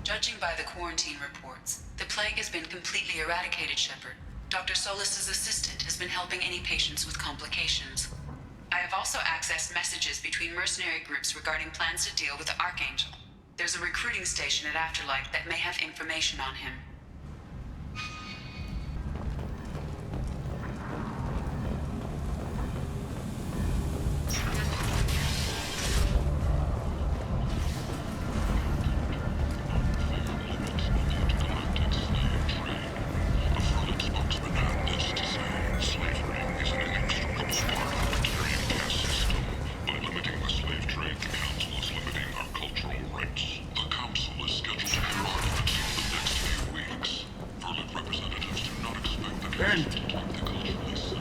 Judging by the quarantine reports, the plague has been completely eradicated, Shepard. Dr. Solis's assistant has been helping any patients with complications. I have also accessed messages between mercenary groups regarding plans to deal with the Archangel. There's a recruiting station at Afterlife that may have information on him.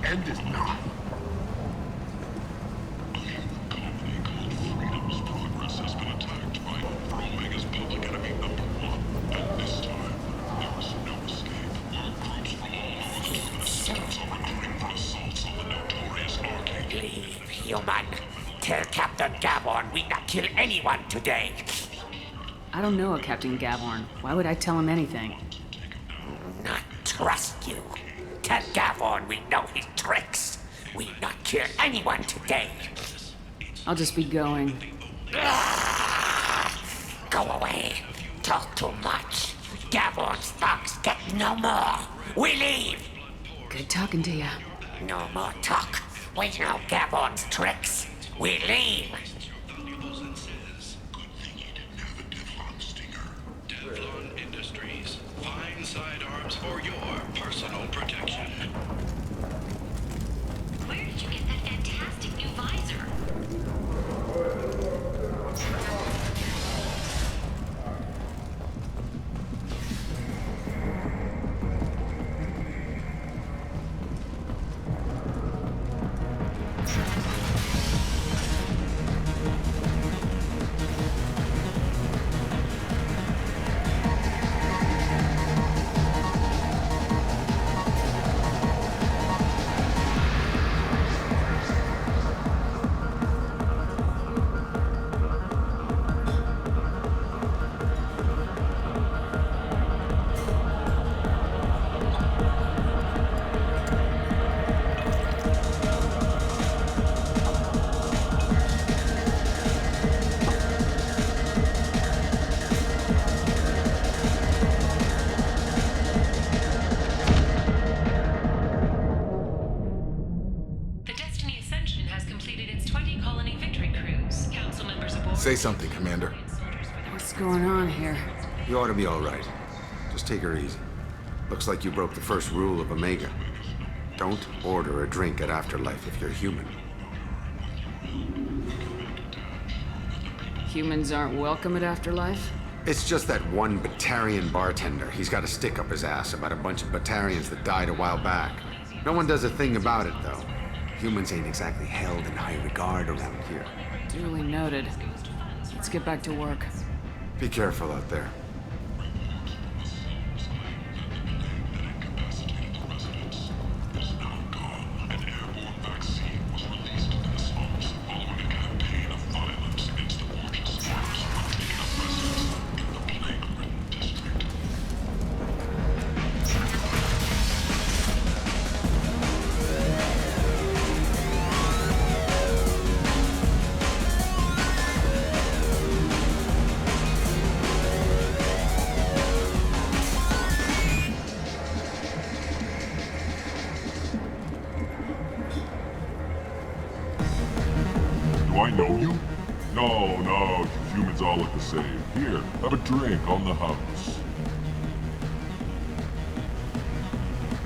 End is not. Leave, human. Tell Captain Gavorn we not kill anyone today. I don't know a Captain Gavorn. Why would I tell him anything? Not trust you. Tell Gavorn we know his tricks. We not kill anyone today. I'll just be going. Go away. Talk too much. Gavorn's thugs get no more. We leave. Good talking to ya. No more talk. We know Gavorn's tricks. We leave. Teflon Industries. Fine sidearms for your personal protection. Where did you get that fantastic new visor? Say something, Commander. What's going on here? You ought to be all right. Just take her easy. Looks like you broke the first rule of Omega. Don't order a drink at Afterlife if you're human. Humans aren't welcome at Afterlife? It's just that one Batarian bartender. He's got a stick up his ass about a bunch of Batarians that died a while back. No one does a thing about it, though. Humans ain't exactly held in high regard around here. Duly noted. Let's get back to work. Be careful out there. Do I know you? No, you humans all look the same. Here, have a drink on the house.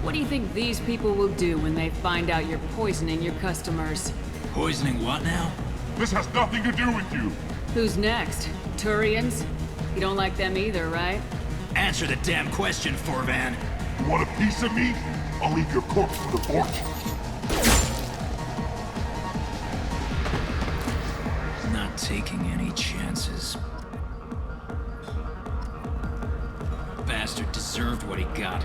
What do you think these people will do when they find out you're poisoning your customers? Poisoning what now? This has nothing to do with you. Who's next? Turians? You don't like them either, right? Answer the damn question, Forvan. You want a piece of me? I'll leave your corpse with a fortune. Not taking any chances. what he got.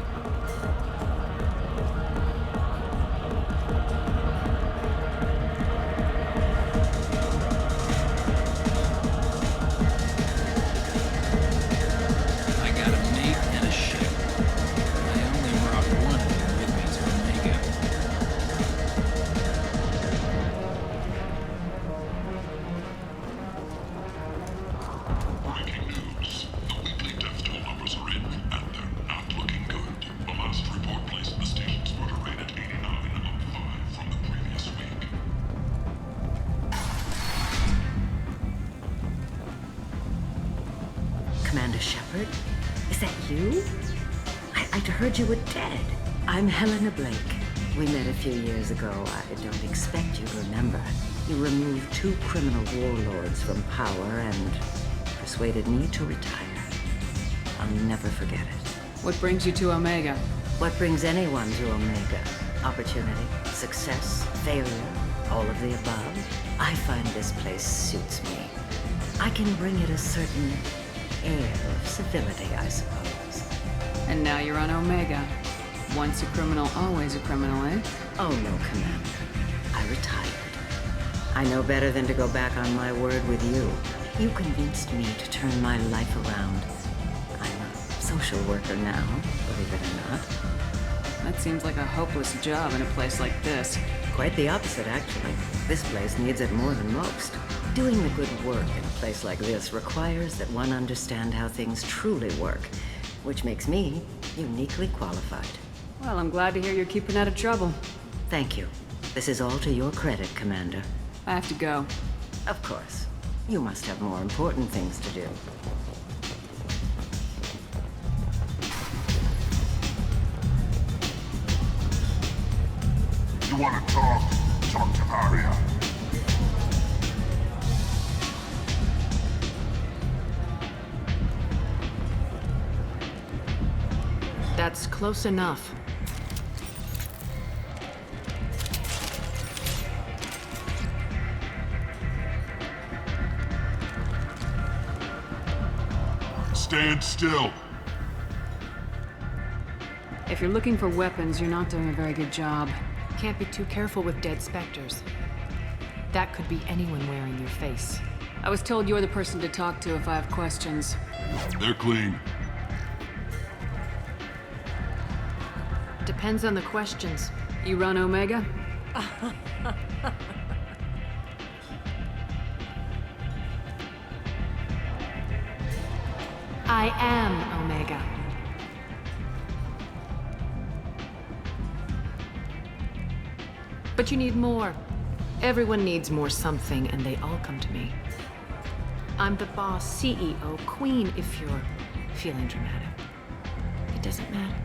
I got a mate and a ship. I only brought one of them with me to Omega. Breaking news. The weekly death toll numbers are in, and they're not looking good. The last report placed the station's murder rate at 89, up 5 from the previous week. Commander Shepard? Is that you? I'd heard you were dead. I'm Helena Blake. We met a few years ago. I don't expect you to remember. You removed 2 criminal warlords from power and persuaded me to retire. I'll never forget it. What brings you to Omega? What brings anyone to Omega? Opportunity, success, failure, all of the above. I find this place suits me. I can bring it a certain air of civility, I suppose. And now you're on Omega. Once a criminal, always a criminal, eh? Oh, no, Commander. I retired. I know better than to go back on my word with you. You convinced me to turn my life around. I'm a social worker now, believe it or not. That seems like a hopeless job in a place like this. Quite the opposite, actually. This place needs it more than most. Doing the good work in a place like this requires that one understand how things truly work, which makes me uniquely qualified. Well, I'm glad to hear you're keeping out of trouble. Thank you. This is all to your credit, Commander. I have to go. Of course. You must have more important things to do. You want to talk? Talk to Arya. That's close enough. Stand still. If you're looking for weapons, you're not doing a very good job. Can't be too careful with dead specters. That could be anyone wearing your face. I was told you're the person to talk to if I have questions. They're clean. Depends on the questions. You run Omega? I am Omega. But you need more. Everyone needs more something, and they all come to me. I'm the boss, CEO, queen, if you're feeling dramatic. It doesn't matter.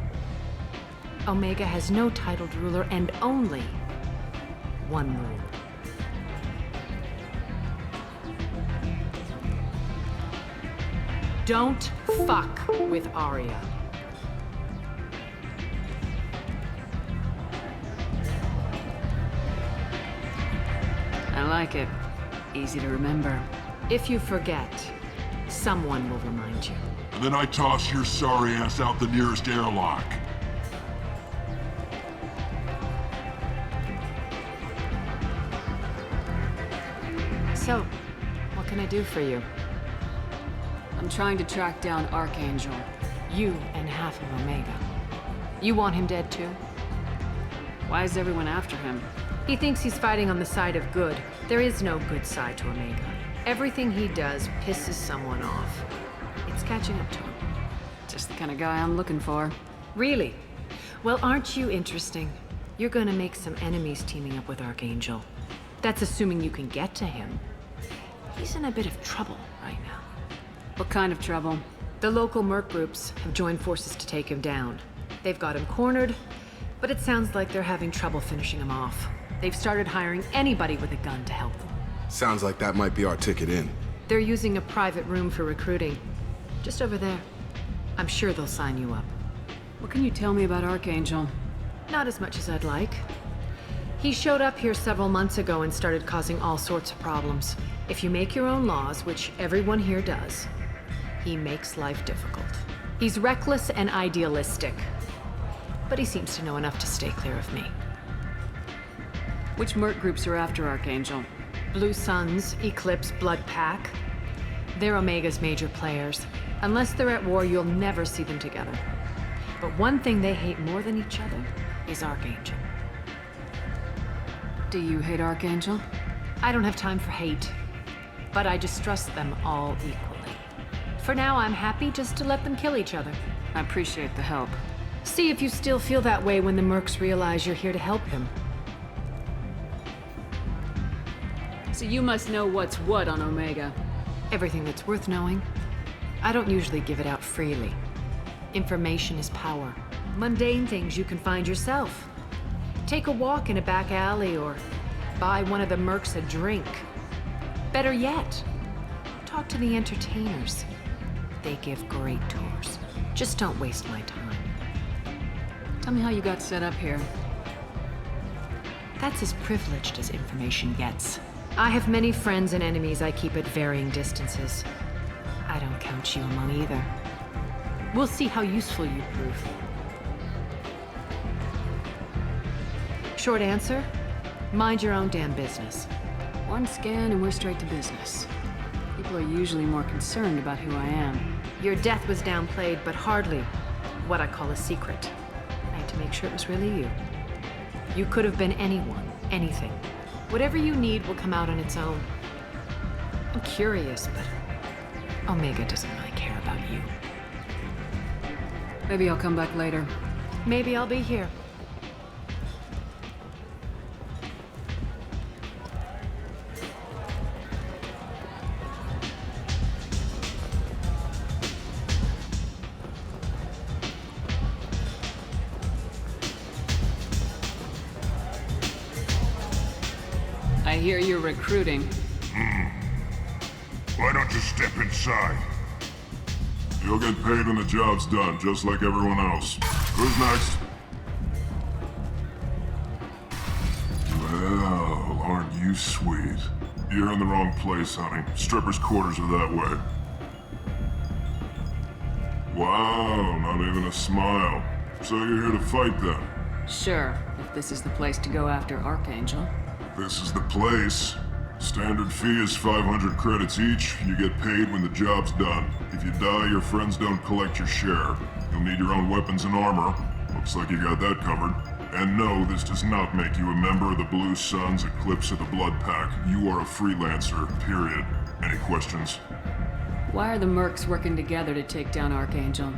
Omega has no titled ruler and only one rule. Don't fuck with Arya. I like it. Easy to remember. If you forget, someone will remind you. And then I toss your sorry ass out the nearest airlock. So, what can I do for you? I'm trying to track down Archangel. You and half of Omega. You want him dead too? Why is everyone after him? He thinks he's fighting on the side of good. There is no good side to Omega. Everything he does pisses someone off. It's catching up to him. Just the kind of guy I'm looking for. Really? Well, aren't you interesting? You're gonna make some enemies teaming up with Archangel. That's assuming you can get to him. He's in a bit of trouble right now. What kind of trouble? The local merc groups have joined forces to take him down. They've got him cornered, but it sounds like they're having trouble finishing him off. They've started hiring anybody with a gun to help them. Sounds like that might be our ticket in. They're using a private room for recruiting. Just over there. I'm sure they'll sign you up. What can you tell me about Archangel? Not as much as I'd like. He showed up here several months ago and started causing all sorts of problems. If you make your own laws, which everyone here does, he makes life difficult. He's reckless and idealistic, but he seems to know enough to stay clear of me. Which merc groups are after Archangel? Blue Suns, Eclipse, Blood Pack. They're Omega's major players. Unless they're at war, you'll never see them together. But one thing they hate more than each other is Archangel. Do you hate Archangel? I don't have time for hate, but I distrust them all equally. For now, I'm happy just to let them kill each other. I appreciate the help. See if you still feel that way when the mercs realize you're here to help him. So you must know what's what on Omega. Everything that's worth knowing. I don't usually give it out freely. Information is power. Mundane things you can find yourself. Take a walk in a back alley or buy one of the mercs a drink. Better yet, talk to the entertainers. They give great tours. Just don't waste my time. Tell me how you got set up here. That's as privileged as information gets. I have many friends and enemies I keep at varying distances. I don't count you among either. We'll see how useful you prove. Short answer, mind your own damn business. One scan and we're straight to business. People are usually more concerned about who I am. Your death was downplayed, but hardly what I call a secret. I had to make sure it was really you. You could have been anyone, anything. Whatever you need will come out on its own. I'm curious, but Omega doesn't really care about you. Maybe I'll come back later. Maybe I'll be here. I hear you're recruiting. Why don't you step inside? You'll get paid when the job's done, just like everyone else. Who's next? Well, aren't you sweet? You're in the wrong place, honey. Strippers' quarters are that way. Wow, not even a smile. So you're here to fight then? Sure, if this is the place to go after Archangel. This is the place. Standard fee is 500 credits each. You get paid when the job's done. If you die, your friends don't collect your share. You'll need your own weapons and armor. Looks like you got that covered. And no, this does not make you a member of the Blue Suns, Eclipse, or the Blood Pack. You are a freelancer, period. Any questions? Why are the mercs working together to take down Archangel?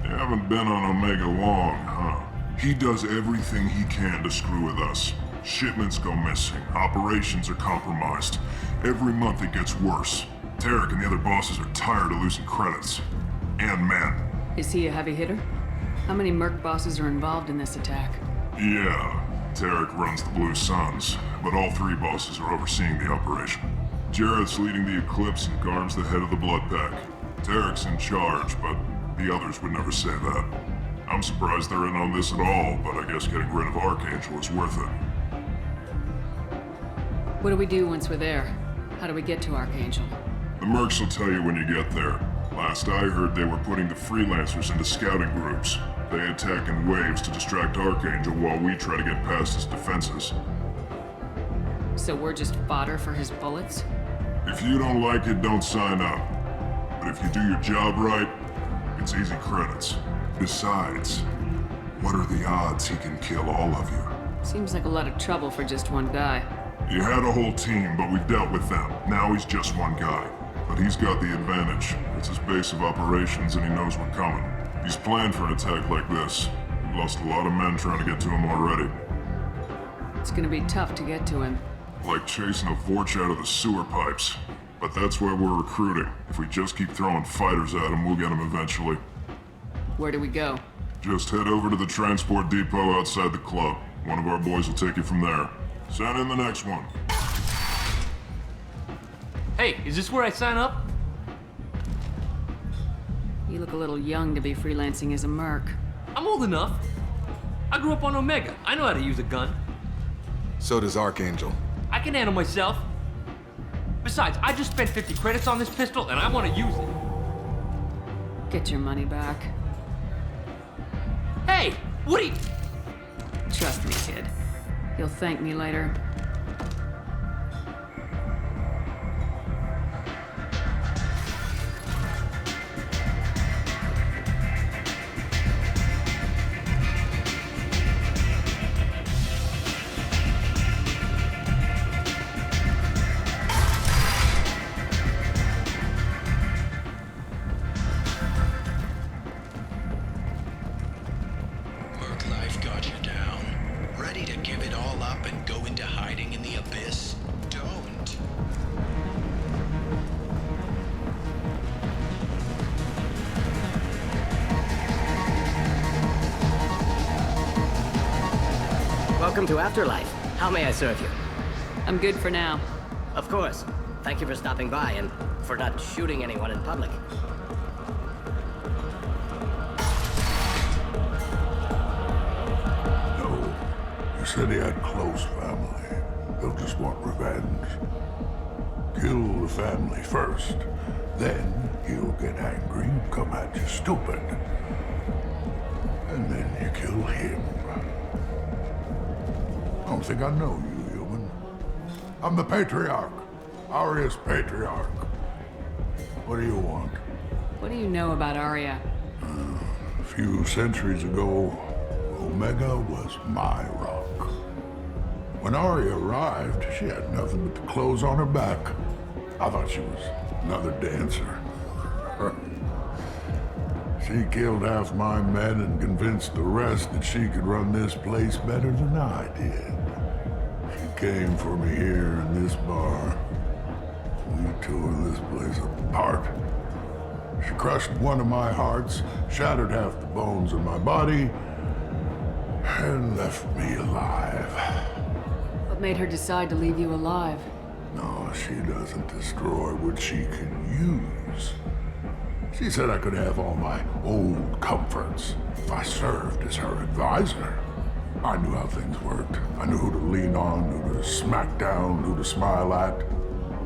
You haven't been on Omega long, huh? He does everything he can to screw with us. Shipments go missing, operations are compromised. Every month it gets worse. Tarek and the other bosses are tired of losing credits. And men. Is he a heavy hitter? How many merc bosses are involved in this attack? Yeah, Tarek runs the Blue Suns, but all three bosses are overseeing the operation. Jarrett's leading the Eclipse and Garm's the head of the Blood Pack. Tarek's in charge, but the others would never say that. I'm surprised they're in on this at all, but I guess getting rid of Archangel is worth it. What do we do once we're there? How do we get to Archangel? The mercs will tell you when you get there. Last I heard, they were putting the freelancers into scouting groups. They attack in waves to distract Archangel while we try to get past his defenses. So we're just fodder for his bullets? If you don't like it, don't sign up. But if you do your job right, it's easy credits. Besides, what are the odds he can kill all of you? Seems like a lot of trouble for just one guy. He had a whole team, but we've dealt with them. Now he's just one guy. But he's got the advantage. It's his base of operations and he knows we're coming. He's planned for an attack like this. We've lost a lot of men trying to get to him already. It's gonna be tough to get to him. Like chasing a Vorch out of the sewer pipes. But that's why we're recruiting. If we just keep throwing fighters at him, we'll get him eventually. Where do we go? Just head over to the transport depot outside the club. One of our boys will take you from there. Send in the next one. Hey, is this where I sign up? You look a little young to be freelancing as a merc. I'm old enough. I grew up on Omega. I know how to use a gun. So does Archangel. I can handle myself. Besides, I just spent 50 credits on this pistol and I want to use it. Get your money back. Hey, what are you... Trust me, kid. You'll thank me later. Welcome to Afterlife. How may I serve you? I'm good for now. Of course. Thank you for stopping by and for not shooting anyone in public. No. You said he had close family. They'll just want revenge. Kill the family first. Then he'll get angry and come at you stupid. And then you kill him. I don't think I know you, human. I'm the Patriarch. Aria's Patriarch. What do you want? What do you know about Arya? A few centuries ago, Omega was my rock. When Arya arrived, she had nothing but the clothes on her back. I thought she was another dancer. She killed half my men and convinced the rest that she could run this place better than I did. She came for me here in this bar. We tore this place apart. She crushed one of my hearts, shattered half the bones in my body, and left me alive. What made her decide to leave you alive? No, she doesn't destroy what she can use. She said I could have all my old comforts if I served as her advisor. I knew how things worked. I knew who to lean on, who to smack down, who to smile at.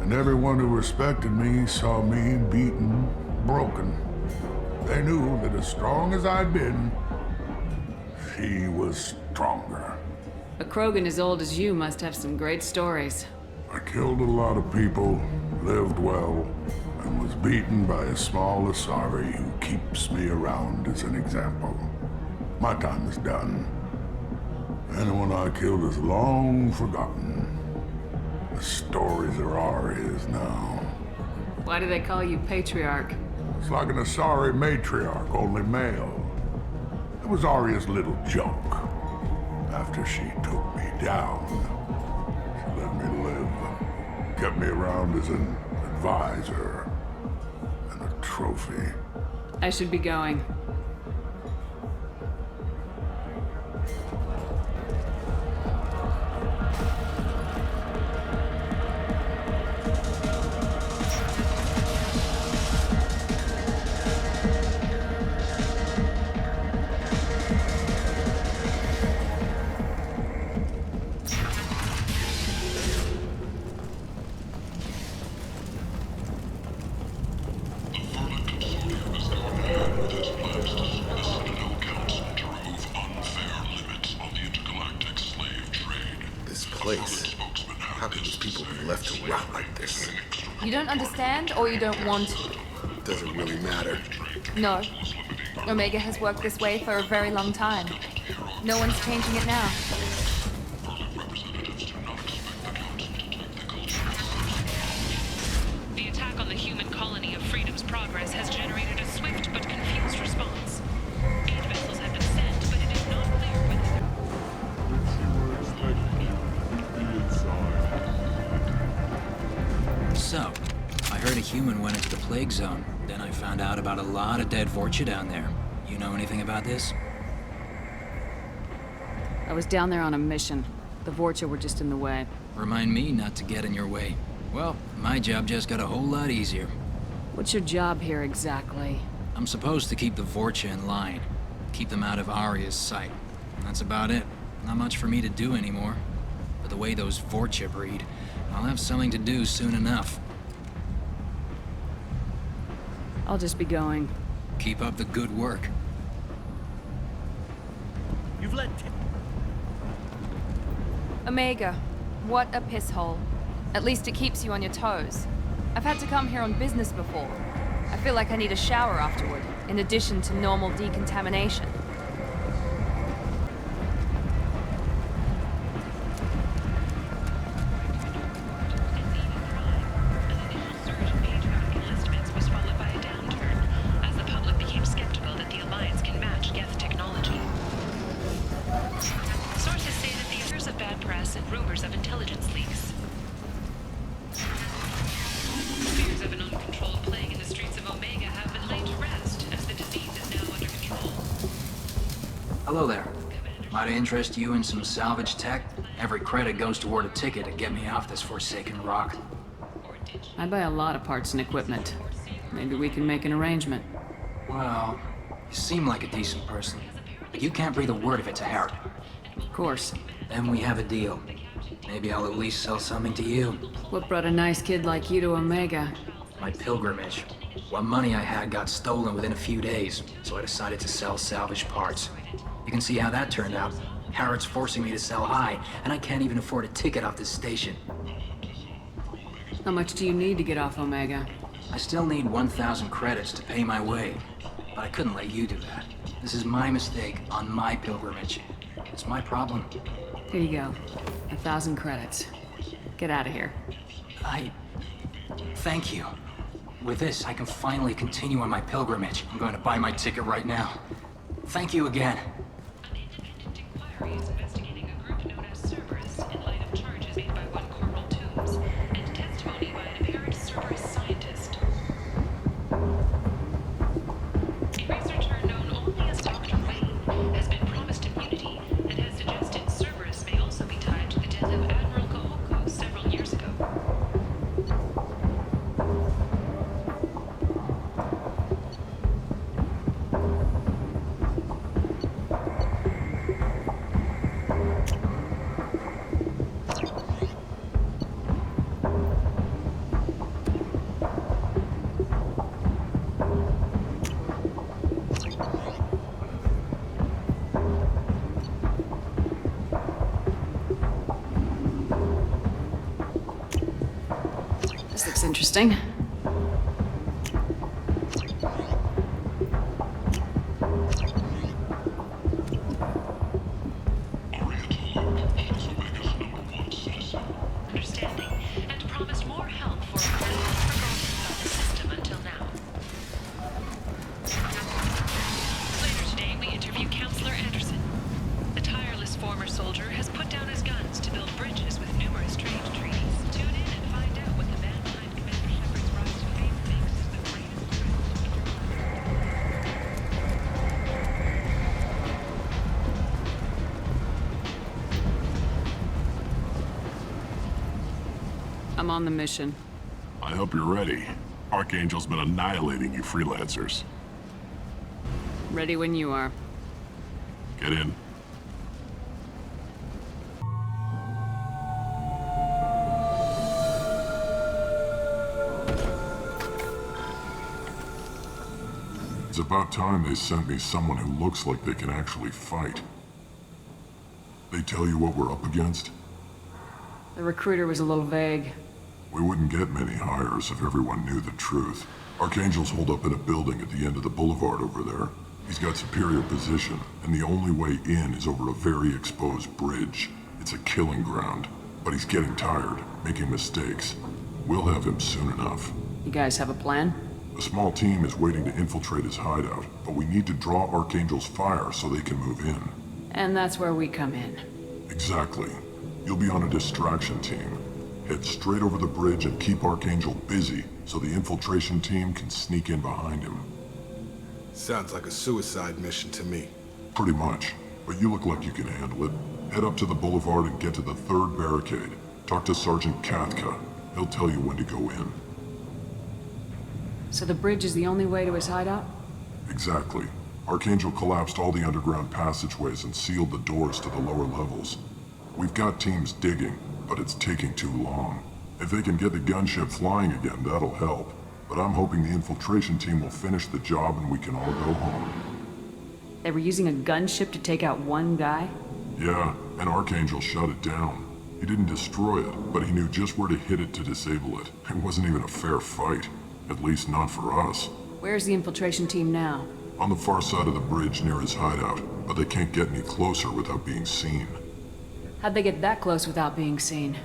And everyone who respected me saw me beaten, broken. They knew that as strong as I'd been, she was stronger. A Krogan as old as you must have some great stories. I killed a lot of people, lived well, and was beaten by a small Asari who keeps me around as an example. My time is done. Anyone I killed is long forgotten. The stories are Aria's now. Why do they call you Patriarch? It's like an Asari matriarch, only male. It was Aria's little joke. After she took me down, she let me live. Kept me around as an advisor and a trophy. I should be going. You don't understand, or you don't want to? Doesn't really matter. No. Omega has worked this way for a very long time. No one's changing it now. The attack on the human colony of Freedom's Progress has generated a swift but confused response. 8 vessels have been sent, but it is not clear whether... So, I heard a human went into the plague zone. Then I found out about a lot of dead Vorcha down there. You know anything about this? I was down there on a mission. The Vorcha were just in the way. Remind me not to get in your way. Well, my job just got a whole lot easier. What's your job here exactly? I'm supposed to keep the Vorcha in line. Keep them out of Arya's sight. That's about it. Not much for me to do anymore. But the way those Vorcha breed, I'll have something to do soon enough. I'll just be going. Keep up the good work. Omega, what a piss hole. At least it keeps you on your toes. I've had to come here on business before. I feel like I need a shower afterward, in addition to normal decontamination. Hello there. Might interest you in some salvage tech? Every credit goes toward a ticket to get me off this forsaken rock. I buy a lot of parts and equipment. Maybe we can make an arrangement. Well, you seem like a decent person, but you can't breathe a word of it to Harrod. Of course. Then we have a deal. Maybe I'll at least sell something to you. What brought a nice kid like you to Omega? My pilgrimage. What money I had got stolen within a few days, so I decided to sell salvaged parts. You can see how that turned out. Harrod's forcing me to sell high, and I can't even afford a ticket off this station. How much do you need to get off Omega? I still need 1,000 credits to pay my way, but I couldn't let you do that. This is my mistake on my pilgrimage. It's my problem. Here you go. 1,000 credits. Get out of here. Thank you. With this, I can finally continue on my pilgrimage. I'm going to buy my ticket right now. Thank you again. An independent inquiry is investigating a group known as Cerberus in light of charges made by one Corporal Toombs and testimony by an apparent Cerberus scientist. A researcher known only as Dr. Wayne has been promised immunity and has suggested Cerberus may also be tied to the death of Admiral Kohoko several years ago. This looks interesting. Understanding and promised more help for a criminal forgotten about the system until now. Later today, we interview Counselor Anderson. The tireless former soldier has put down his guns to build bridges with numerous trade treaties. Tune in and find out what the man behind Commander Shepard's rise to fame thinks is the greatest I'm on the mission. I hope you're ready. Archangel's been annihilating you freelancers. Ready when you are. Get in. It's about time they sent me someone who looks like they can actually fight. They tell you what we're up against? The recruiter was a little vague. We wouldn't get many hires if everyone knew the truth. Archangel's holed up in a building at the end of the boulevard over there. He's got superior position, and the only way in is over a very exposed bridge. It's a killing ground, but he's getting tired, making mistakes. We'll have him soon enough. You guys have a plan? A small team is waiting to infiltrate his hideout, but we need to draw Archangel's fire so they can move in. And that's where we come in. Exactly. You'll be on a distraction team. Head straight over the bridge and keep Archangel busy so the infiltration team can sneak in behind him. Sounds like a suicide mission to me. Pretty much, but you look like you can handle it. Head up to the boulevard and get to the third barricade. Talk to Sergeant Katka. He'll tell you when to go in. So the bridge is the only way to his hideout? Exactly. Archangel collapsed all the underground passageways and sealed the doors to the lower levels. We've got teams digging, but it's taking too long. If they can get the gunship flying again, that'll help. But I'm hoping the infiltration team will finish the job and we can all go home. They were using a gunship to take out one guy? Yeah, and Archangel shut it down. He didn't destroy it, but he knew just where to hit it to disable it. It wasn't even a fair fight. At least not for us. Where's the infiltration team now? On the far side of the bridge near his hideout, but they can't get any closer without being seen. How'd they get that close without being seen?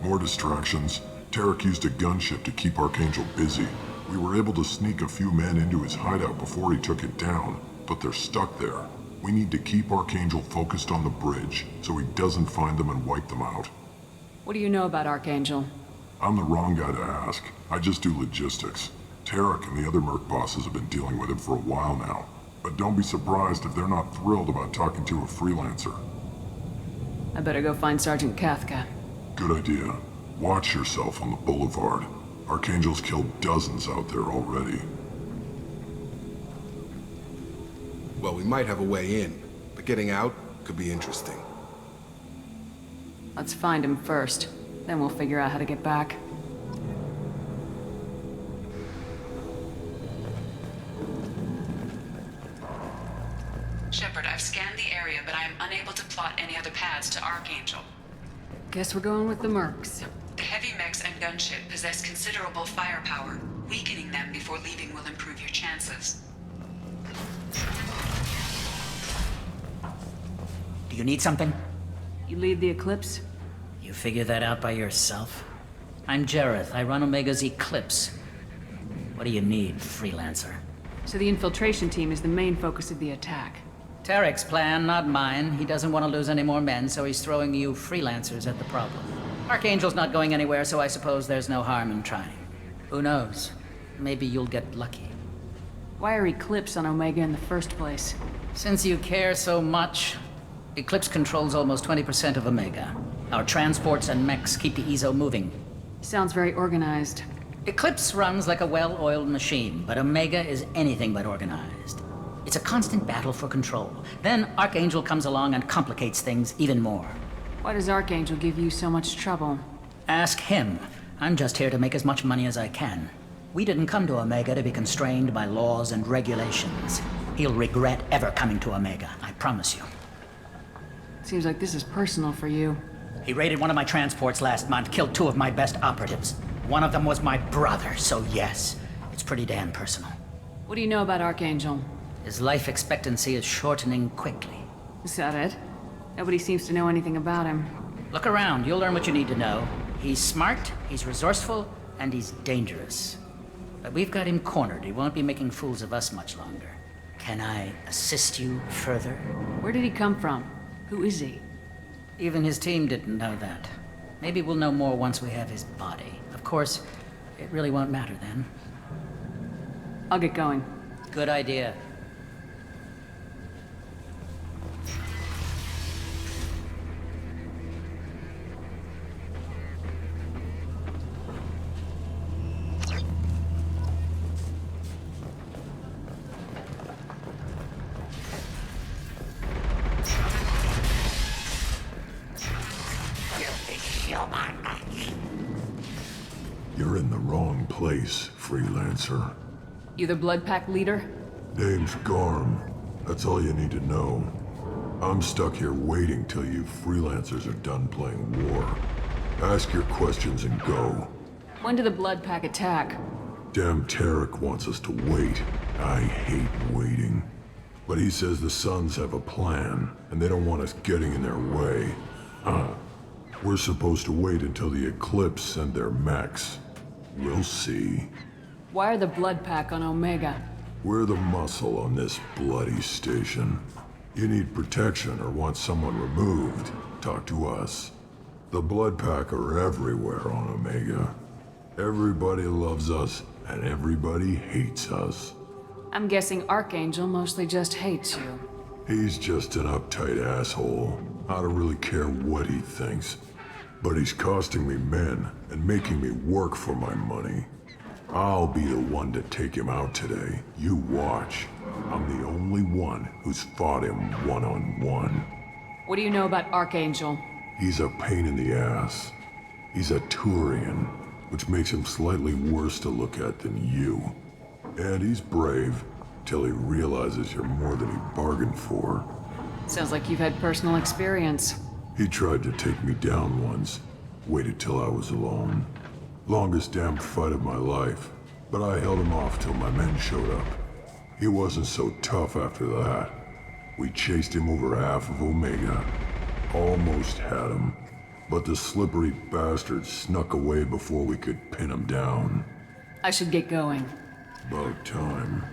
More distractions. Tarek used a gunship to keep Archangel busy. We were able to sneak a few men into his hideout before he took it down, but they're stuck there. We need to keep Archangel focused on the bridge, so he doesn't find them and wipe them out. What do you know about Archangel? I'm the wrong guy to ask. I just do logistics. Tarek and the other merc bosses have been dealing with him for a while now. But don't be surprised if they're not thrilled about talking to a freelancer. I better go find Sergeant Kathka. Good idea. Watch yourself on the boulevard. Archangel's killed dozens out there already. Well, we might have a way in, but getting out could be interesting. Let's find him first. Then we'll figure out how to get back. Shepard, I've scanned the area, but I am unable to plot any other paths to Archangel. Guess we're going with the mercs. The heavy mechs and gunship possess considerable firepower. Weakening them before leaving will improve your chances. Do you need something? You lead the Eclipse? You figure that out by yourself? I'm Jareth. I run Omega's Eclipse. What do you need, freelancer? So the infiltration team is the main focus of the attack. Tarek's plan, not mine. He doesn't want to lose any more men, so he's throwing you freelancers at the problem. Archangel's not going anywhere, so I suppose there's no harm in trying. Who knows? Maybe you'll get lucky. Why are Eclipse on Omega in the first place? Since you care so much, Eclipse controls almost 20% of Omega. Our transports and mechs keep the EZO moving. Sounds very organized. Eclipse runs like a well-oiled machine, but Omega is anything but organized. It's a constant battle for control. Then Archangel comes along and complicates things even more. Why does Archangel give you so much trouble? Ask him. I'm just here to make as much money as I can. We didn't come to Omega to be constrained by laws and regulations. He'll regret ever coming to Omega, I promise you. Seems like this is personal for you. He raided one of my transports last month, killed 2 of my best operatives. One of them was my brother, so yes, it's pretty damn personal. What do you know about Archangel? His life expectancy is shortening quickly. Is that it? Nobody seems to know anything about him. Look around, you'll learn what you need to know. He's smart, he's resourceful, and he's dangerous. But we've got him cornered. He won't be making fools of us much longer. Can I assist you further? Where did he come from? Who is he? Even his team didn't know that. Maybe we'll know more once we have his body. Of course, it really won't matter then. I'll get going. Good idea. You're in the wrong place, freelancer. You the Blood Pack leader? Name's Garm. That's all you need to know. I'm stuck here waiting till you freelancers are done playing war. Ask your questions and go. When did the Blood Pack attack? Damn Tarek wants us to wait. I hate waiting. But he says the Suns have a plan, and they don't want us getting in their way. We're supposed to wait until the Eclipse send their mechs. We'll see. Why are the Blood Pack on Omega? We're the muscle on this bloody station. You need protection or want someone removed, talk to us. The Blood Pack are everywhere on Omega. Everybody loves us, and everybody hates us. I'm guessing Archangel mostly just hates you. He's just an uptight asshole. I don't really care what he thinks. But he's costing me men and making me work for my money. I'll be the one to take him out today. You watch. I'm the only one who's fought him one-on-one. What do you know about Archangel? He's a pain in the ass. He's a Turian, which makes him slightly worse to look at than you. And he's brave, till he realizes you're more than he bargained for. Sounds like you've had personal experience. He tried to take me down once. Waited till I was alone. Longest damn fight of my life. But I held him off till my men showed up. He wasn't so tough after that. We chased him over half of Omega. Almost had him. But the slippery bastard snuck away before we could pin him down. I should get going. About time.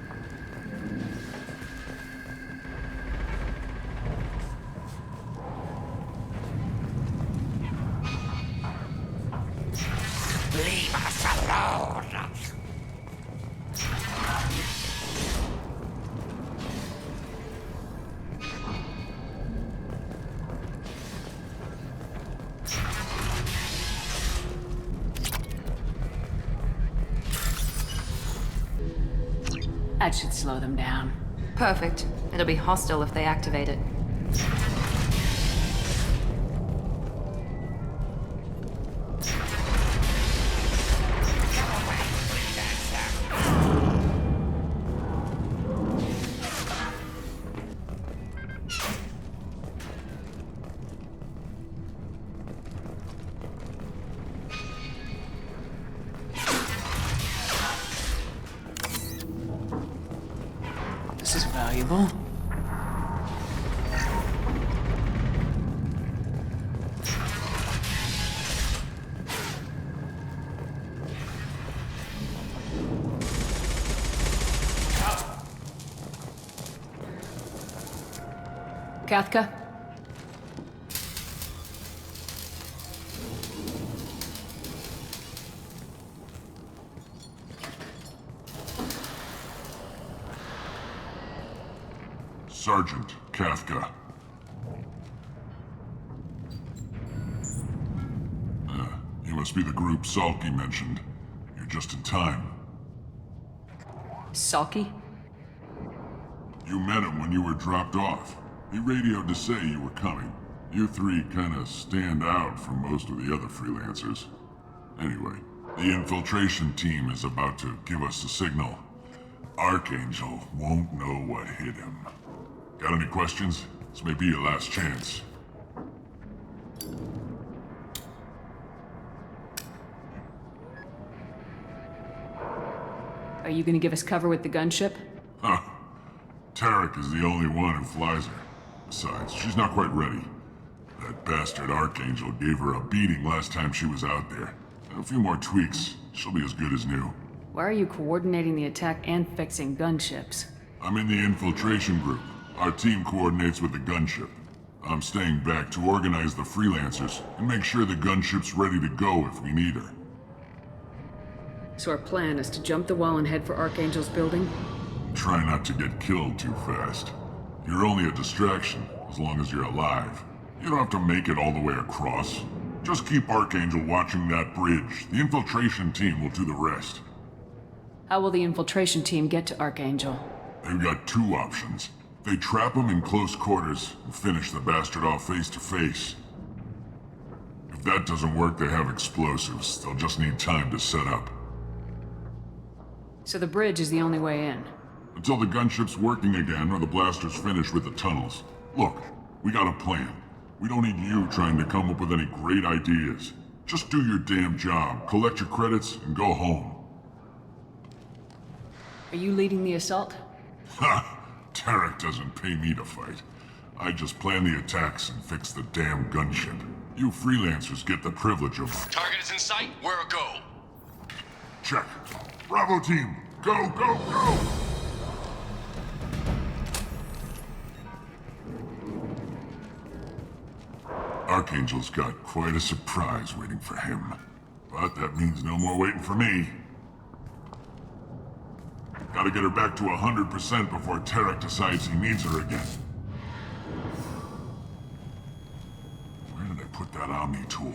Leave us alone. That should slow them down. Perfect. It'll be hostile if they activate it. This is valuable. Kathka? Sergeant Kathka. You must be the group Salky mentioned. You're just in time. Salky? You met him when you were dropped off. He radioed to say you were coming. You three kinda stand out from most of the other freelancers. Anyway, the infiltration team is about to give us a signal. Archangel won't know what hit him. Got any questions? This may be your last chance. Are you gonna give us cover with the gunship? Huh. Tarek is the only one who flies her. Besides, she's not quite ready. That bastard Archangel gave her a beating last time she was out there. A few more tweaks, she'll be as good as new. Why are you coordinating the attack and fixing gunships? I'm in the infiltration group. Our team coordinates with the gunship. I'm staying back to organize the freelancers and make sure the gunship's ready to go if we need her. So our plan is to jump the wall and head for Archangel's building? Try not to get killed too fast. You're only a distraction, as long as you're alive. You don't have to make it all the way across. Just keep Archangel watching that bridge. The infiltration team will do the rest. How will the infiltration team get to Archangel? They've got two options. They trap him in close quarters and finish the bastard off face to face. If that doesn't work, they have explosives. They'll just need time to set up. So the bridge is the only way in? Until the gunship's working again or the blasters finish with the tunnels. Look, we got a plan. We don't need you trying to come up with any great ideas. Just do your damn job, collect your credits, and go home. Are you leading the assault? Ha! Tarek doesn't pay me to fight. I just plan the attacks and fix the damn gunship. You freelancers get the privilege of... Target is in sight. Where a go? Check. Bravo team, go, go, go! Archangel's got quite a surprise waiting for him. But that means no more waiting for me. Gotta get her back to 100% before Tarek decides he needs her again. Where did I put that Omni tool?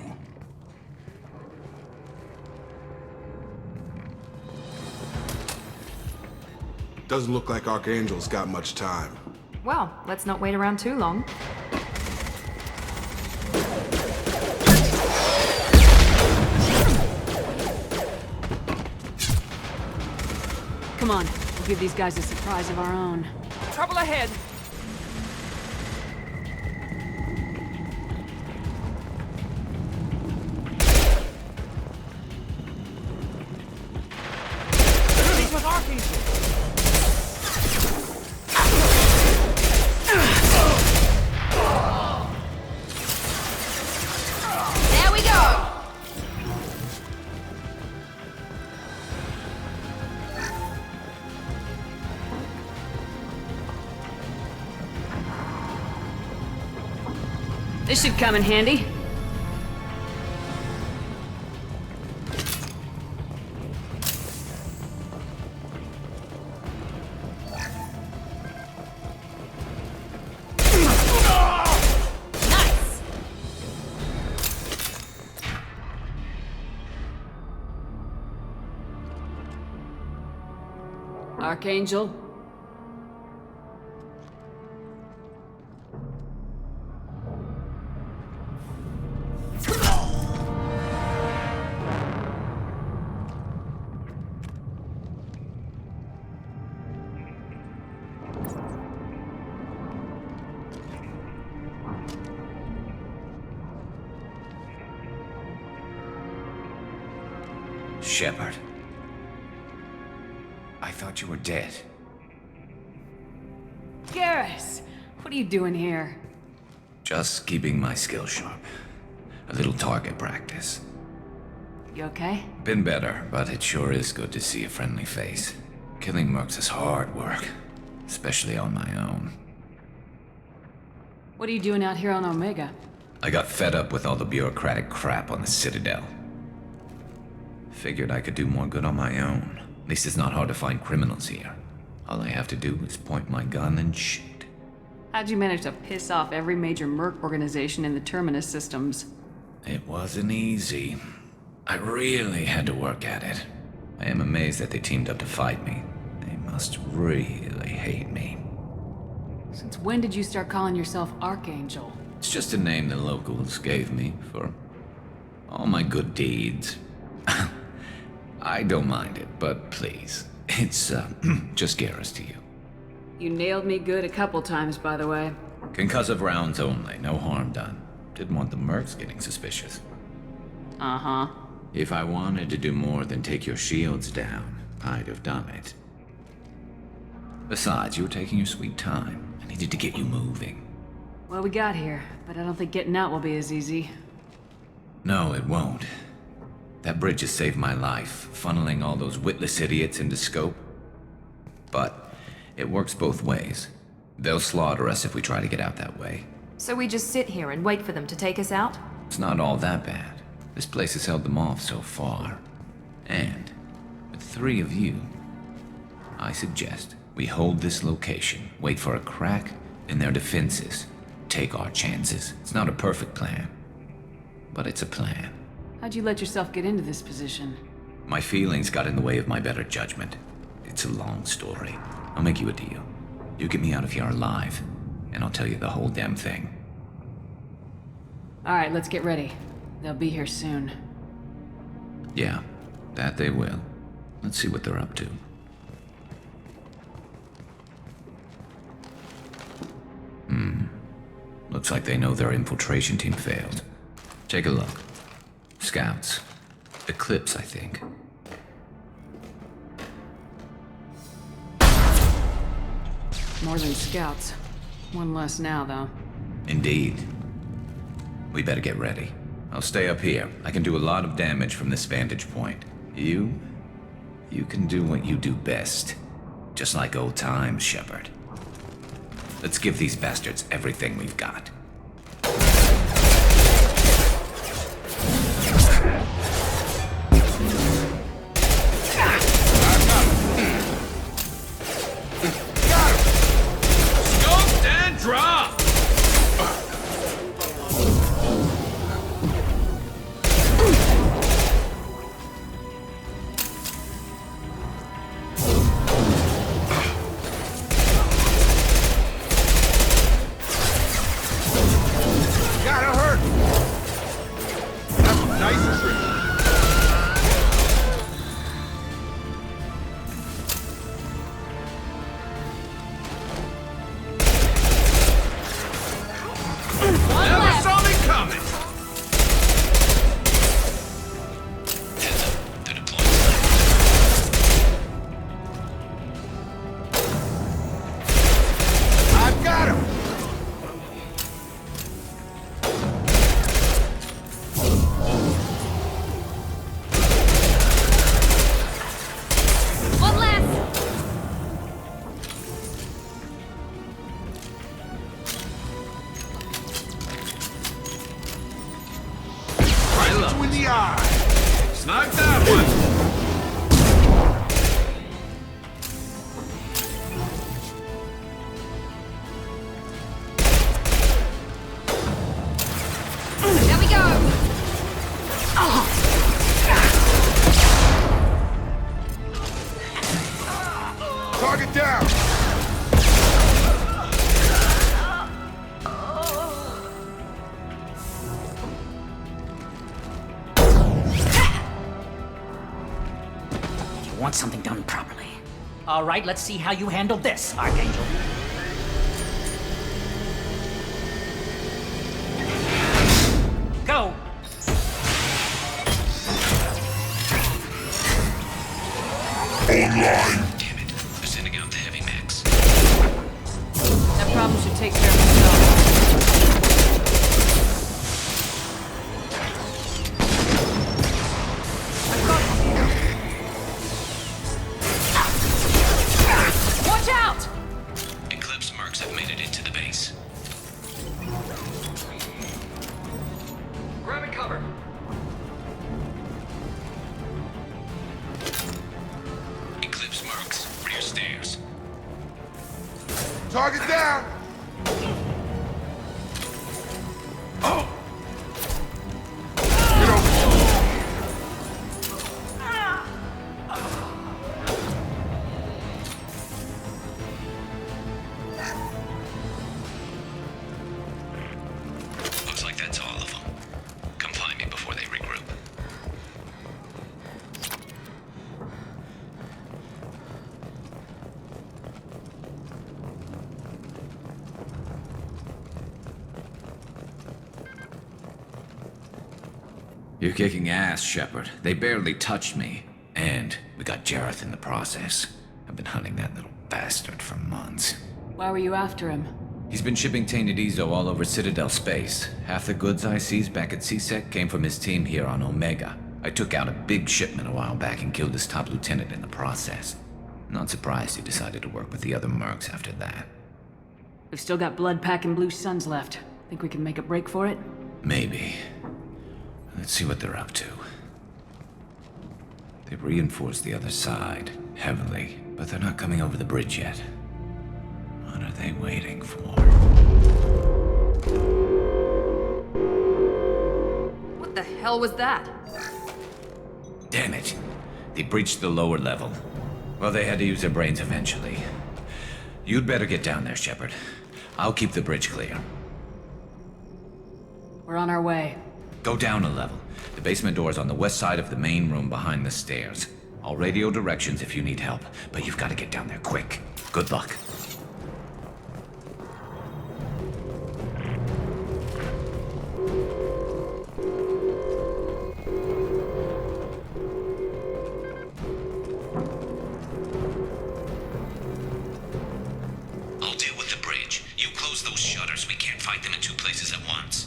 Doesn't look like Archangel's got much time. Well, let's not wait around too long. Come on, we'll give these guys a surprise of our own. Trouble ahead! Enemies with Archangel! There we go! This should come in handy. Nice! Archangel. Shepard. I thought you were dead. Garrus, what are you doing here? Just keeping my skills sharp. A little target practice. You okay? Been better, but it sure is good to see a friendly face. Killing mercs is hard work, especially on my own. What are you doing out here on Omega? I got fed up with all the bureaucratic crap on the Citadel. Figured I could do more good on my own. At least it's not hard to find criminals here. All I have to do is point my gun and shoot. How'd you manage to piss off every major merc organization in the Terminus systems? It wasn't easy. I really had to work at it. I am amazed that they teamed up to fight me. They must really hate me. Since when did you start calling yourself Archangel? It's just a name the locals gave me for all my good deeds. I don't mind it, but please, it's just Garrus to you. You nailed me good a couple times, by the way. Concussive rounds only, no harm done. Didn't want the mercs getting suspicious. Uh-huh. If I wanted to do more than take your shields down, I'd have done it. Besides, you were taking your sweet time. I needed to get you moving. Well, we got here, but I don't think getting out will be as easy. No, it won't. That bridge has saved my life, funneling all those witless idiots into scope. But it works both ways. They'll slaughter us if we try to get out that way. So we just sit here and wait for them to take us out? It's not all that bad. This place has held them off so far. And with 3 of you, I suggest we hold this location, wait for a crack in their defenses, take our chances. It's not a perfect plan, but it's a plan. How'd you let yourself get into this position? My feelings got in the way of my better judgment. It's a long story. I'll make you a deal. You get me out of here alive, and I'll tell you the whole damn thing. Alright, let's get ready. They'll be here soon. Yeah, that they will. Let's see what they're up to. Looks like they know their infiltration team failed. Take a look. Scouts. Eclipse, I think. More than scouts. One less now, though. Indeed. We better get ready. I'll stay up here. I can do a lot of damage from this vantage point. You can do what you do best. Just like old times, Shepard. Let's give these bastards everything we've got. Scoped and dropped! There we go! Target down! You want something done properly. All right, let's see how you handle this, Archangel. Go! Online. Damn it. They're sending out the heavy mechs. That problem should take care of itself. Watch out! Eclipse mercs have made it into the base. Grabbing cover. Eclipse mercs, rear stairs. Target down! Oh! Get over here. Looks like that's all of them. Come find me before they regroup. You're kicking ass, Shepard. They barely touched me. And we got Jareth in the process. I've been hunting that little bastard for months. Why were you after him? He's been shipping tainted Ezo all over Citadel space. Half the goods I seized back at CSEC came from his team here on Omega. I took out a big shipment a while back and killed his top lieutenant in the process. Not surprised he decided to work with the other mercs after that. We've still got blood pack and blue suns left. Think we can make a break for it? Maybe. Let's see what they're up to. They've reinforced the other side, heavily, but they're not coming over the bridge yet. What are they waiting for? What the hell was that? Damn it. They breached the lower level. Well, they had to use their brains eventually. You'd better get down there, Shepard. I'll keep the bridge clear. We're on our way. Go down a level. The basement door is on the west side of the main room behind the stairs. I'll radio directions if you need help, but you've got to get down there quick. Good luck. I'll deal with the bridge. You close those shutters. We can't fight them in two places at once.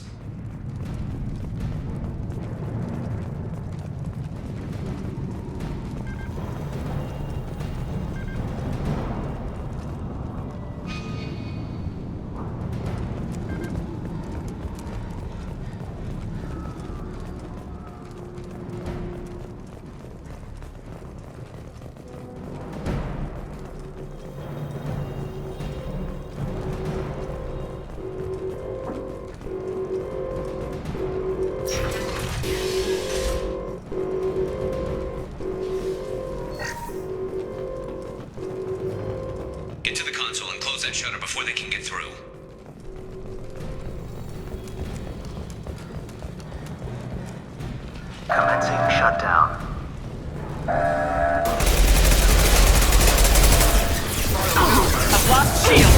Get to the console and close that shutter before they can get through. Commencing shutdown. I've lost shield!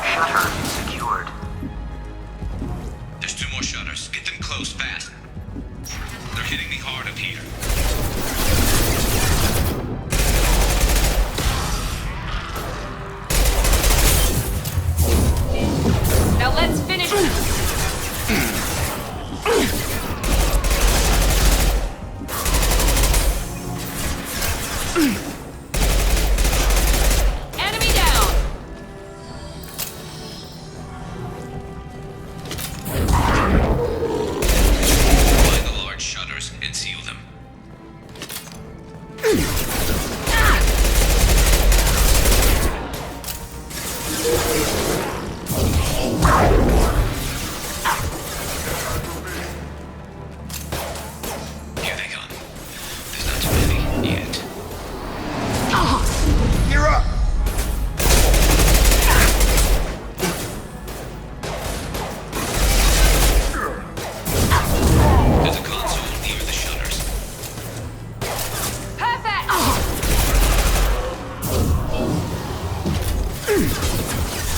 Shutter secured. There's two more shutters. Get them closed fast. They're hitting me hard up here. Now let's finish this. Enemy down. Find the large shutters and see seal them. Here they come. There's not too many yet. You're up! There's a console near the shutters. Perfect!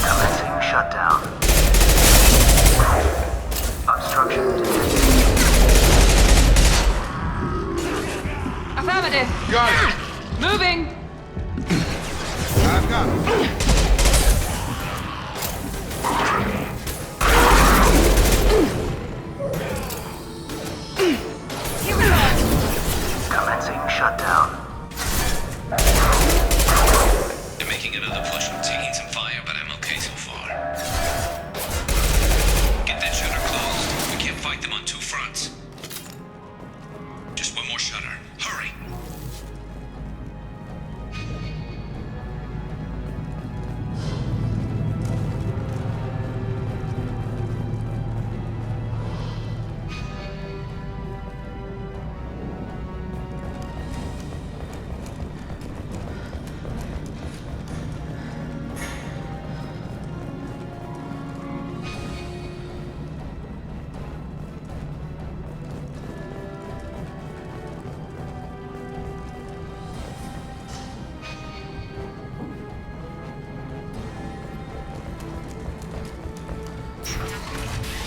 Commencing shutdown. Obstruction detected. Affirmative. Got it! Moving. I've got it. Commencing shutdown. They're making another push. I'm taking some fire, but I'm okay so far. Get that shutter closed. We can't fight them on two fronts. Just one more shutter. Hurry!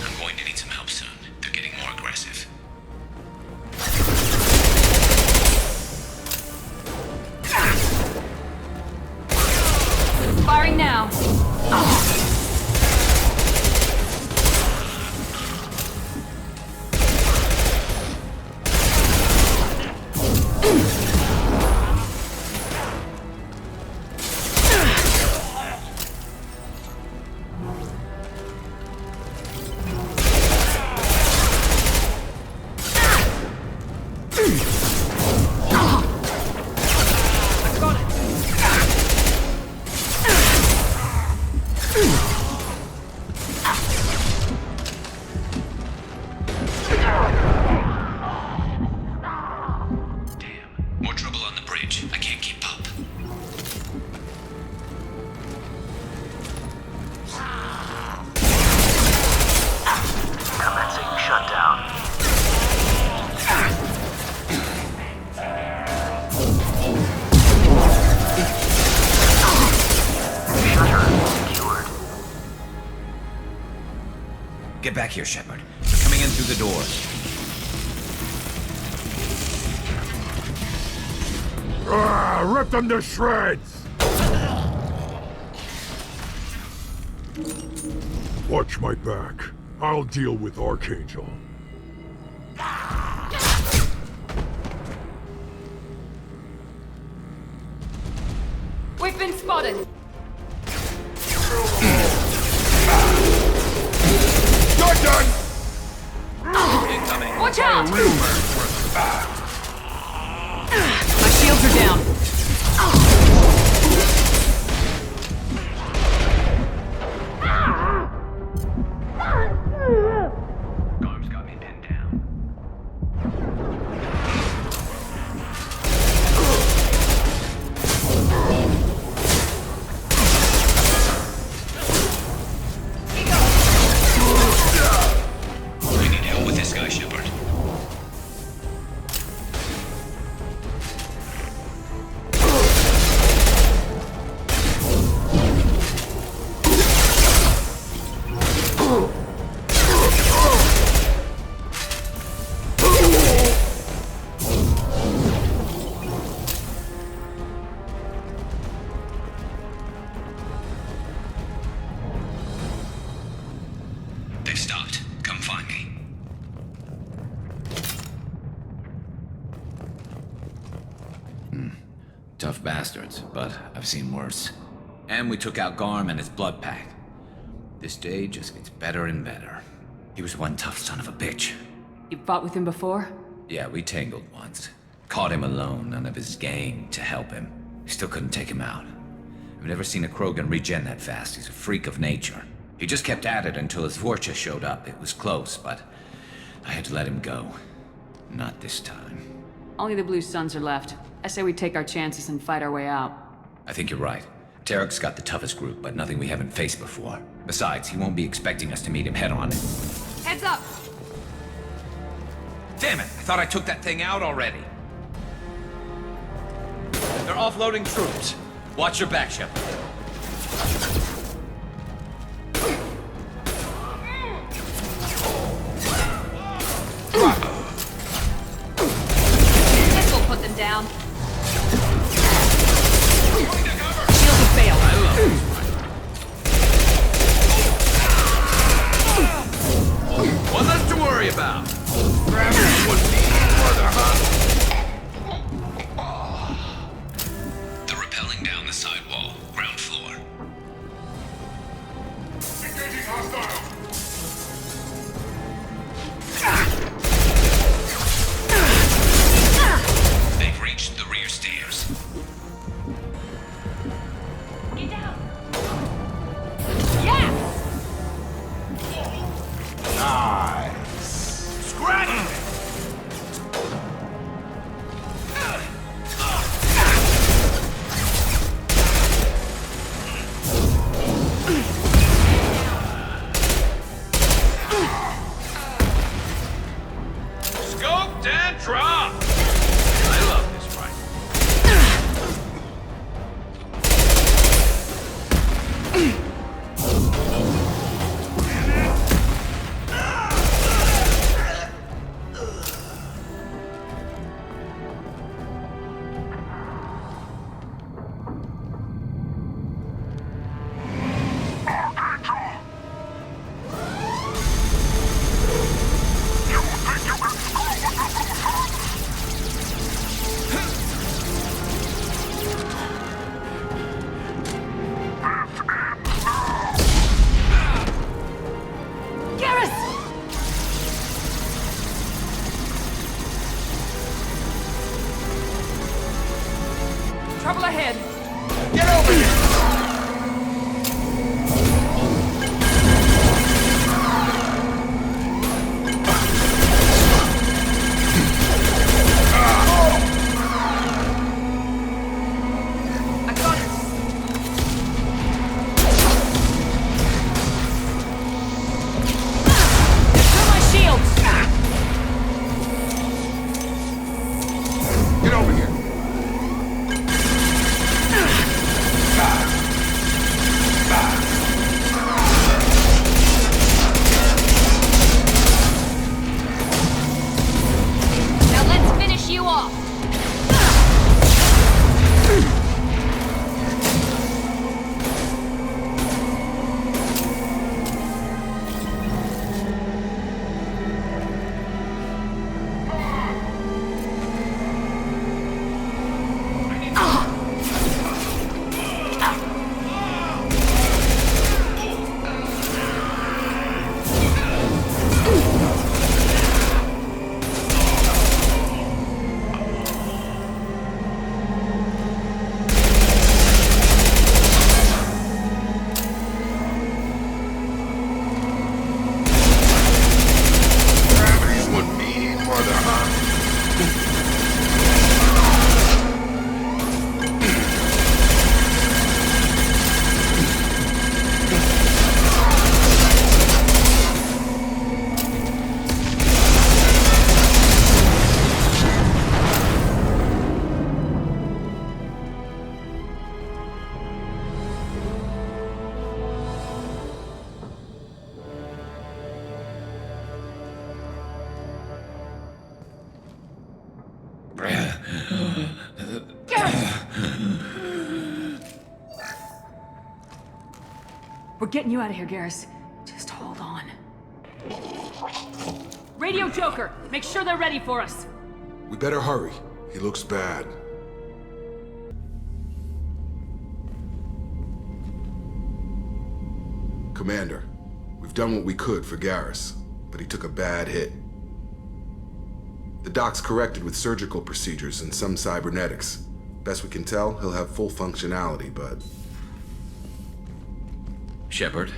I'm going to need some help soon. They're getting more aggressive. Firing now. More trouble on the bridge. I can't keep up. Commencing shutdown. Shutter secured. Get back here, Shepard. They're coming in through the doors. Rip them to shreds! Watch my back. I'll deal with Archangel. We've been spotted. You're done! Incoming. Watch out! Rumor. My shields are down. Arm's got me pinned down. We need help with this guy, Shepard. They've stopped. Come find me. Tough bastards, but I've seen worse. And we took out Garm and his blood pack. This day just gets better and better. He was one tough son of a bitch. You fought with him before? Yeah, we tangled once. Caught him alone, none of his gang to help him. Still couldn't take him out. I've never seen a Krogan regen that fast. He's a freak of nature. He just kept at it until his Vorcha showed up. It was close, but I had to let him go. Not this time. Only the Blue Suns are left. I say we take our chances and fight our way out. I think you're right. Tarek's got the toughest group, but nothing we haven't faced before. Besides, he won't be expecting us to meet him head-on. Heads up! Damn it! I thought I took that thing out already. They're offloading troops. Watch your back, Shepard. This will put them down. Shields have failed. I love this fight. One less to worry about. Gravity would be further, huh? They're rappelling down the side wall, ground floor. Engaging hostile! They've reached the rear stairs. Get down! Yeah! Nice. Scratch! Scoped and dropped! I love this fight. Trouble ahead. Get over here! I got it. Through my shields. Get over here! Now let's finish you off. Gravity would be further, huh? We're getting you out of here, Garrus. Just hold on. Radio Joker, make sure they're ready for us. We better hurry. He looks bad. Commander, we've done what we could for Garrus, but he took a bad hit. The doc's corrected with surgical procedures and some cybernetics. Best we can tell, he'll have full functionality, but... Shepard?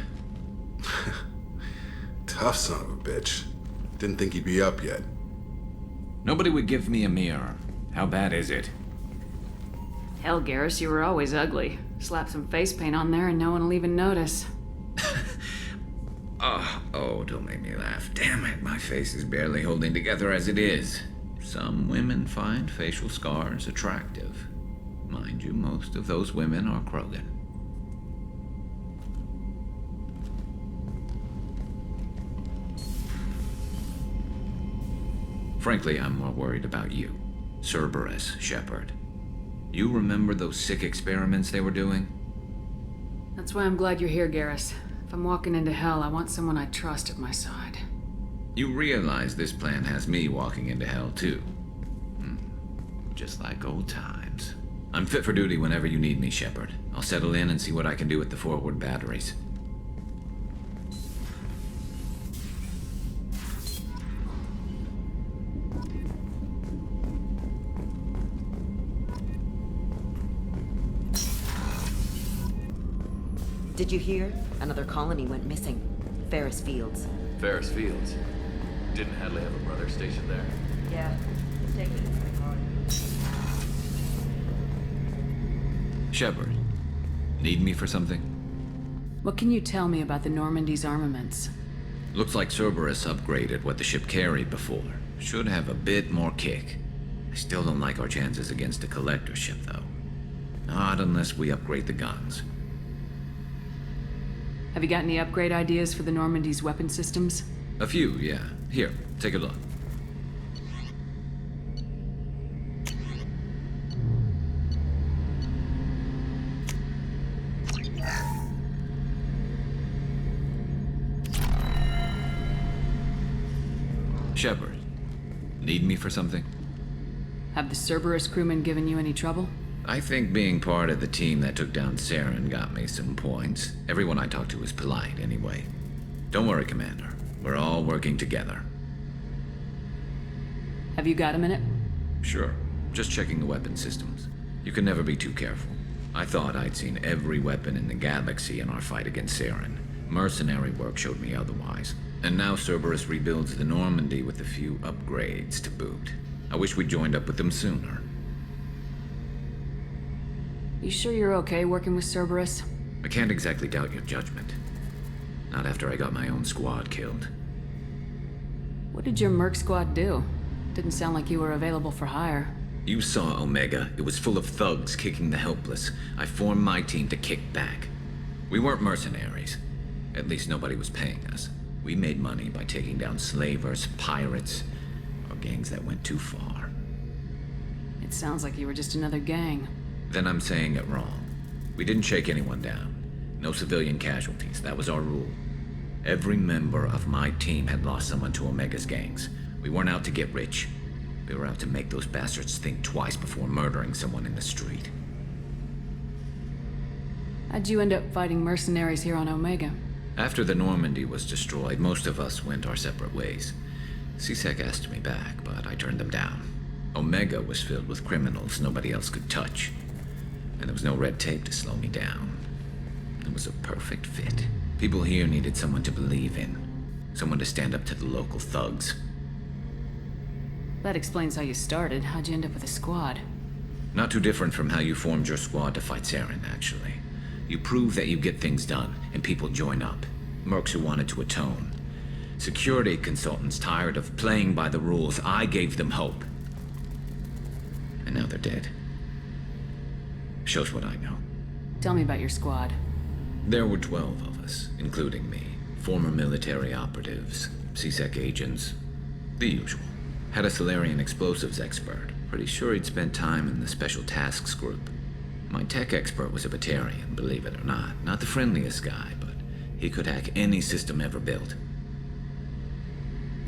Tough son of a bitch. Didn't think he'd be up yet. Nobody would give me a mirror. How bad is it? Hell, Garrus, you were always ugly. Slap some face paint on there and no one will even notice. Oh, don't make me laugh. Damn it, my face is barely holding together as it is. Some women find facial scars attractive. Mind you, most of those women are Krogan. Frankly, I'm more worried about you. Cerber Shepard. You remember those sick experiments they were doing? That's why I'm glad you're here, Garrus. If I'm walking into hell, I want someone I trust at my side. You realize this plan has me walking into hell, too. Just like old times. I'm fit for duty whenever you need me, Shepard. I'll settle in and see what I can do with the forward batteries. Did you hear? Another colony went missing. Ferris Fields. Ferris Fields? Didn't Hadley have a brother stationed there? Yeah. Take it. Shepard, need me for something? What can you tell me about the Normandy's armaments? Looks like Cerberus upgraded what the ship carried before. Should have a bit more kick. I still don't like our chances against a collector ship, though. Not unless we upgrade the guns. Have you got any upgrade ideas for the Normandy's weapon systems? A few, yeah. Here, take a look. Shepard, need me for something? Have the Cerberus crewmen given you any trouble? I think being part of the team that took down Saren got me some points. Everyone I talked to was polite, anyway. Don't worry, Commander. We're all working together. Have you got a minute? Sure. Just checking the weapon systems. You can never be too careful. I thought I'd seen every weapon in the galaxy in our fight against Saren. Mercenary work showed me otherwise. And now Cerberus rebuilds the Normandy with a few upgrades to boot. I wish we'd joined up with them sooner. You sure you're okay working with Cerberus? I can't exactly doubt your judgment. Not after I got my own squad killed. What did your merc squad do? Didn't sound like you were available for hire. You saw Omega. It was full of thugs kicking the helpless. I formed my team to kick back. We weren't mercenaries. At least nobody was paying us. We made money by taking down slavers, pirates, or gangs that went too far. It sounds like you were just another gang. Then I'm saying it wrong. We didn't shake anyone down. No civilian casualties. That was our rule. Every member of my team had lost someone to Omega's gangs. We weren't out to get rich. We were out to make those bastards think twice before murdering someone in the street. How'd you end up fighting mercenaries here on Omega? After the Normandy was destroyed, most of us went our separate ways. C-Sec asked me back, but I turned them down. Omega was filled with criminals nobody else could touch. And there was no red tape to slow me down. It was a perfect fit. People here needed someone to believe in. Someone to stand up to the local thugs. That explains how you started. How'd you end up with a squad? Not too different from how you formed your squad to fight Saren, actually. You prove that you get things done, and people join up. Mercs who wanted to atone. Security consultants tired of playing by the rules. I gave them hope. And now they're dead. Shows what I know. Tell me about your squad. There were 12 of us, including me. Former military operatives, C-Sec agents, the usual. Had a Solarian explosives expert. Pretty sure he'd spent time in the Special Tasks Group. My tech expert was a Batarian, believe it or not. Not the friendliest guy, but he could hack any system ever built.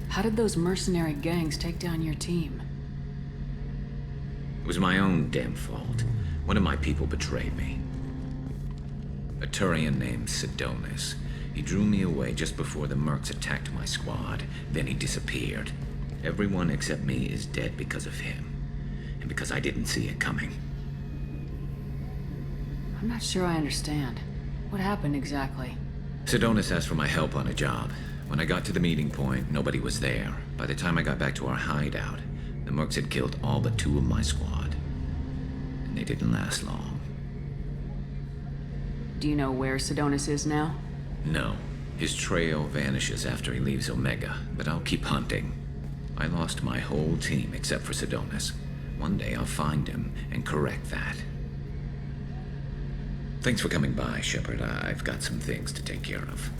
How did those mercenary gangs take down your team? It was my own damn fault. One of my people betrayed me. A Turian named Sidonis. He drew me away just before the mercs attacked my squad. Then he disappeared. Everyone except me is dead because of him. And because I didn't see it coming. I'm not sure I understand. What happened exactly? Sedonis asked for my help on a job. When I got to the meeting point, nobody was there. By the time I got back to our hideout, the mercs had killed all but 2 of my squad. And they didn't last long. Do you know where Sedonis is now? No. His trail vanishes after he leaves Omega, but I'll keep hunting. I lost my whole team except for Sedonis. One day I'll find him and correct that. Thanks for coming by, Shepard. I've got some things to take care of.